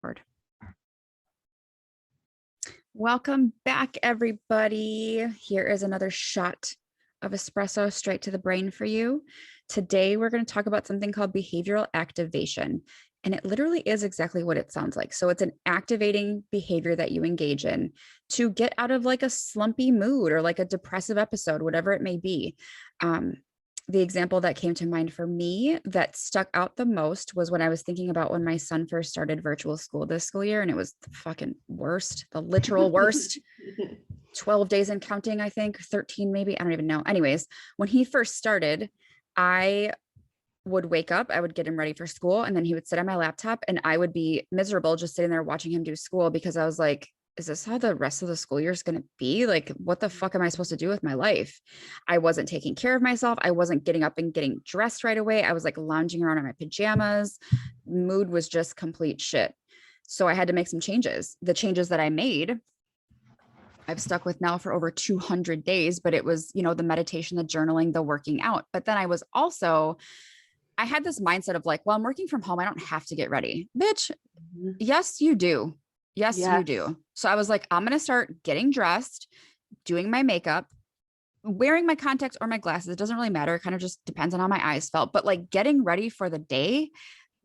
Word. Welcome back, everybody. Here is another shot of espresso straight to the brain for you. Today, we're going to talk about something called behavioral activation. And it literally is exactly what it sounds like. So it's an activating behavior that you engage in to get out of like a slumpy mood or like a depressive episode, whatever it may be. The example that came to mind for me that stuck out the most was when I was thinking about when my son first started virtual school this school year, and it was the fucking worst, the literal worst. 12 days and counting, I think, 13 maybe, I don't even know. Anyways, when he first started, I would wake up, I would get him ready for school, and then he would sit on my laptop and I would be miserable just sitting there watching him do school because I was like, is this how the rest of the school year is going to be? Like, what the fuck am I supposed to do with my life? I wasn't taking care of myself. I wasn't getting up and getting dressed right away. I was like lounging around in my pajamas. Mood was just complete shit. So I had to make some changes. The changes that I made, I've stuck with now for over 200 days, but it was, the meditation, the journaling, the working out. But then I had this mindset of like, well, I'm working from home. I don't have to get ready. Bitch, yes, you do. Yes, you do. So I was like, I'm going to start getting dressed, doing my makeup, wearing my contacts or my glasses. It doesn't really matter. It kind of just depends on how my eyes felt. But like getting ready for the day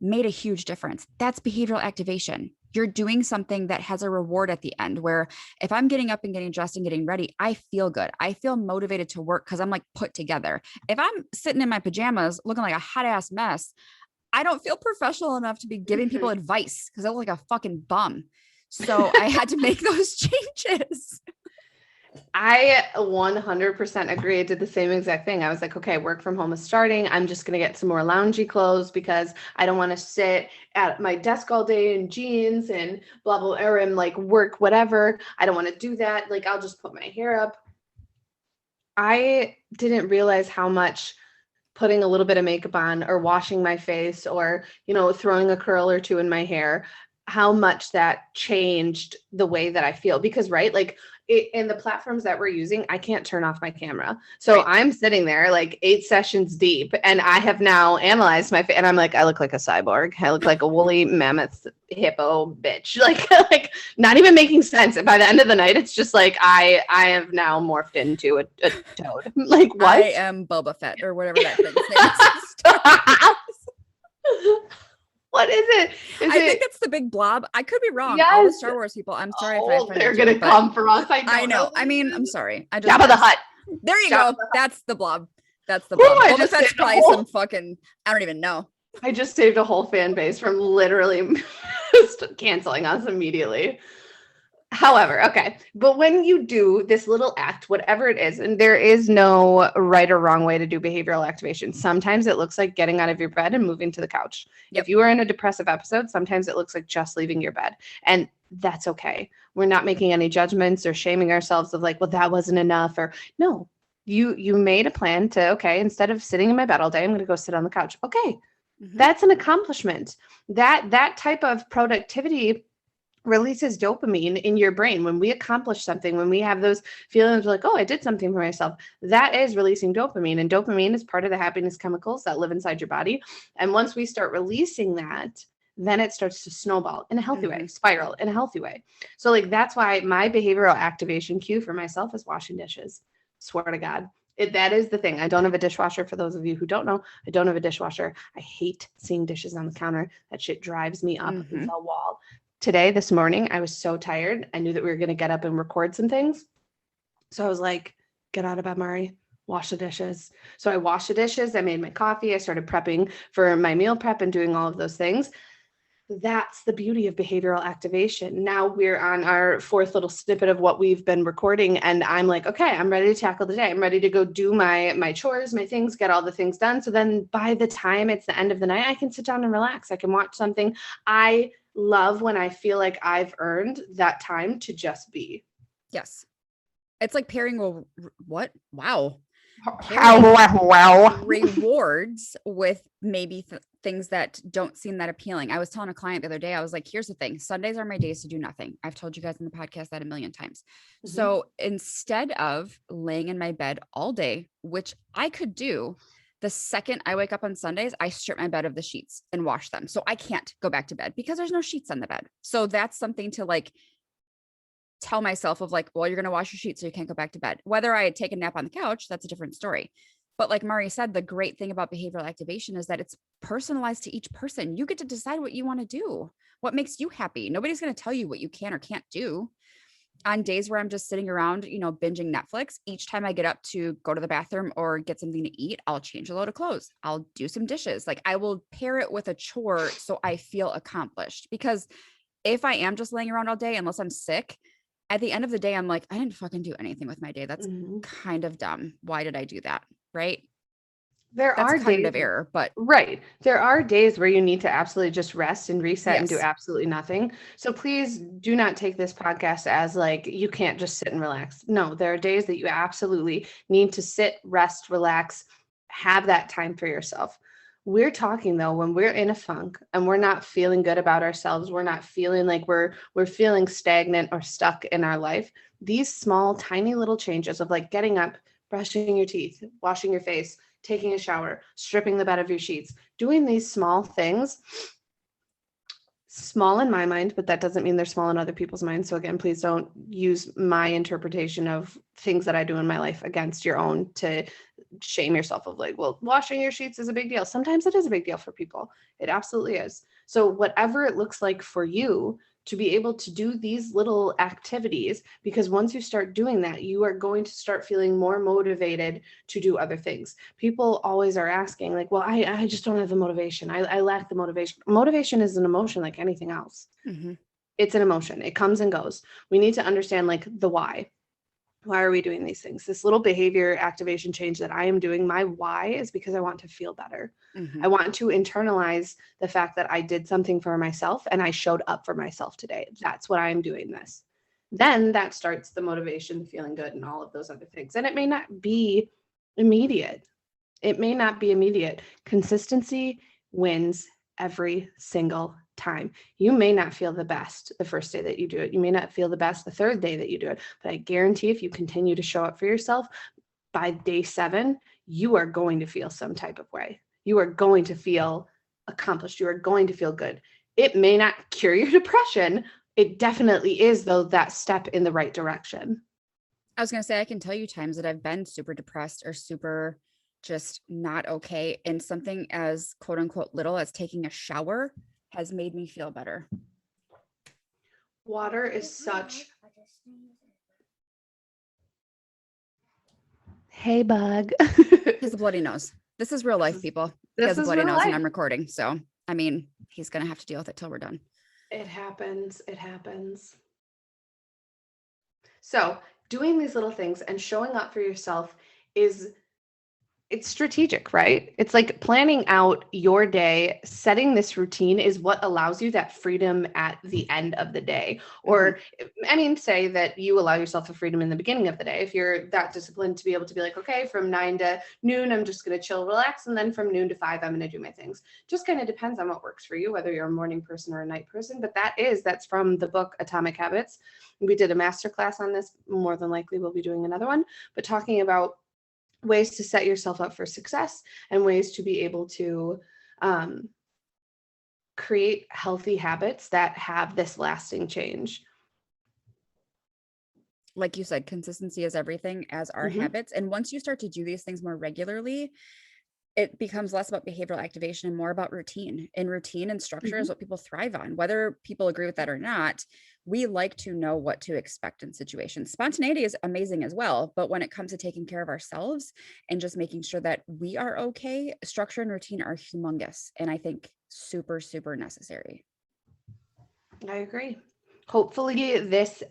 made a huge difference. That's behavioral activation. You're doing something that has a reward at the end, where if I'm getting up and getting dressed and getting ready, I feel good. I feel motivated to work because I'm like put together. If I'm sitting in my pajamas looking like a hot ass mess, I don't feel professional enough to be giving people advice because I look like a fucking bum. So I had to make those changes. I 100% agree. I did the same exact thing. I was like, okay, work from home is starting. I'm just going to get some more loungy clothes because I don't want to sit at my desk all day in jeans and blah, blah, or and like work, whatever. I don't want to do that. Like, I'll just put my hair up. I didn't realize how much putting a little bit of makeup on or washing my face or, throwing a curl or two in my hair, how much that changed the way that I feel. Because, right, like in the platforms that we're using, I can't turn off my camera. So right. I'm sitting there like 8 sessions deep and I have now analyzed my face and I'm like, I look like a cyborg. I look like a woolly mammoth hippo bitch. Like not even making sense. By the end of the night, it's just like, I have now morphed into a toad. Like, what? I am Boba Fett or whatever that thing's name is. What is it? I think it's the big blob. I could be wrong. Yes. All the Star Wars people. I'm sorry if I offended they're gonna come for us. I know. I mean, I'm sorry. I just Jabba the Hutt. There you go. That's the blob. That's the blob. Boba Fett's probably some fucking. I don't even know. I just saved a whole fan base from literally canceling us immediately. However, okay. But when you do this little act, whatever it is, and there is no right or wrong way to do behavioral activation. Sometimes it looks like getting out of your bed and moving to the couch. Yep. If you are in a depressive episode, sometimes it looks like just leaving your bed. And that's okay. We're not making any judgments or shaming ourselves of like, well, that wasn't enough. Or no, you made a plan to, okay, instead of sitting in my bed all day, I'm going to go sit on the couch. Okay. Mm-hmm. That's an accomplishment. That type of productivity releases dopamine in your brain. When we accomplish something, when we have those feelings like, oh, I did something for myself, that is releasing dopamine. And dopamine is part of the happiness chemicals that live inside your body. And once we start releasing that, then it starts to snowball in a healthy way, spiral in a healthy way. So like, that's why my behavioral activation cue for myself is washing dishes. Swear to God. That is the thing. I don't have a dishwasher. For those of you who don't know, I don't have a dishwasher. I hate seeing dishes on the counter. That shit drives me up the wall. Today, this morning, I was so tired. I knew that we were going to get up and record some things. So I was like, get out of bed, Mari, wash the dishes. So I washed the dishes. I made my coffee. I started prepping for my meal prep and doing all of those things. That's the beauty of behavioral activation. Now we're on our 4th little snippet of what we've been recording. And I'm like, okay, I'm ready to tackle the day. I'm ready to go do my chores, my things, get all the things done. So then by the time it's the end of the night, I can sit down and relax. I can watch something. I love when I feel like I've earned that time to just be. Yes. It's like pairing what? Wow. Rewards with maybe things that don't seem that appealing. I was telling a client the other day, I was like, here's the thing. Sundays are my days to do nothing. I've told you guys in the podcast that a million times. So instead of laying in my bed all day, which I could do, The second I wake up on Sundays, I strip my bed of the sheets and wash them. So I can't go back to bed because there's no sheets on the bed. So that's something to like tell myself of like, well, you're going to wash your sheets so you can't go back to bed. Whether I take a nap on the couch, that's a different story. But like Mari said, the great thing about behavioral activation is that it's personalized to each person. You get to decide what you want to do, what makes you happy. Nobody's going to tell you what you can or can't do. On days where I'm just sitting around, binging Netflix, each time I get up to go to the bathroom or get something to eat, I'll change a load of clothes. I'll do some dishes. Like I will pair it with a chore so I feel accomplished. Because if I am just laying around all day, unless I'm sick, at the end of the day, I'm like, I didn't fucking do anything with my day. That's kind of dumb. Why did I do that? Right? There That's are cognitive days, error, but right. There are days where you need to absolutely just rest and reset and do yes. absolutely nothing. So please do not take this podcast as like, you can't just sit and relax. No, there are days that you absolutely need to sit, rest, relax, have that time for yourself. We're talking though, when we're in a funk and we're not feeling good about ourselves, we're not feeling like we're feeling stagnant or stuck in our life. These small, tiny little changes of like getting up, brushing your teeth, washing your face, taking a shower, stripping the bed of your sheets, doing these small things, small in my mind, but that doesn't mean they're small in other people's minds. So again, please don't use my interpretation of things that I do in my life against your own to shame yourself of like, well, washing your sheets is a big deal. Sometimes it is a big deal for people. It absolutely is. So whatever it looks like for you, to be able to do these little activities, because once you start doing that, you are going to start feeling more motivated to do other things. People always are asking like, well, I just don't have the motivation. I lack the motivation. Motivation is an emotion like anything else. It's an emotion. It comes and goes. We need to understand like the why. Why are we doing these things? This little behavior activation change that I am doing, my why is because I want to feel better. I want to internalize the fact that I did something for myself and I showed up for myself today. That's what I'm doing this. Then that starts the motivation, the feeling good, and all of those other things. And it may not be immediate. It may not be immediate. Consistency wins every single time. You may not feel the best the first day that you do it. You may not feel the best the third day that you do it. But I guarantee if you continue to show up for yourself, by day 7, you are going to feel some type of way. You are going to feel accomplished. You are going to feel good. It may not cure your depression. It definitely is, though, that step in the right direction. I was going to say, I can tell you times that I've been super depressed or super just not okay. And something as quote unquote little as taking a shower has made me feel better. Water is such... Hey, bug. He has a bloody nose. This is real life, people. He has a bloody nose and I'm recording. So, I mean, he's going to have to deal with it till we're done. It happens. It happens. So doing these little things and showing up for yourself it's strategic, right? It's like planning out your day, setting this routine is what allows you that freedom at the end of the day. Or, I mean, say that you allow yourself the freedom in the beginning of the day. If you're that disciplined to be able to be like, okay, from 9 to noon, I'm just going to chill, relax. And then from noon to 5, I'm going to do my things. Just kind of depends on what works for you, whether you're a morning person or a night person. But that's from the book Atomic Habits. We did a masterclass on this. More than likely, we'll be doing another one, but talking about ways to set yourself up for success and ways to be able to create healthy habits that have this lasting change. Like you said, consistency is everything, as are habits. And once you start to do these things more regularly, it becomes less about behavioral activation and more about routine. And routine and structure is what people thrive on. Whether people agree with that or not, we like to know what to expect in situations. Spontaneity is amazing as well. But when it comes to taking care of ourselves and just making sure that we are okay, structure and routine are humongous. And I think super, super necessary. I agree. Hopefully this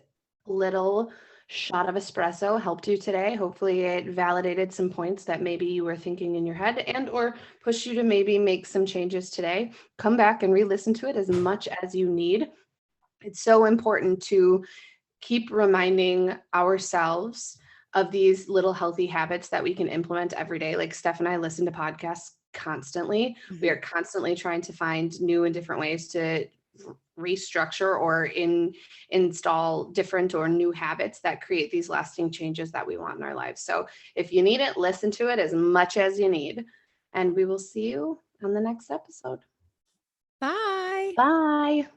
little shot of espresso helped you today. Hopefully it validated some points that maybe you were thinking in your head and or push you to maybe make some changes today. Come back and re-listen to it as much as you need. It's so important to keep reminding ourselves of these little healthy habits that we can implement every day. Like Steph and I listen to podcasts constantly. We are constantly trying to find new and different ways to restructure or install different or new habits that create these lasting changes that we want in our lives. So if you need it, listen to it as much as you need. And we will see you on the next episode. Bye. Bye.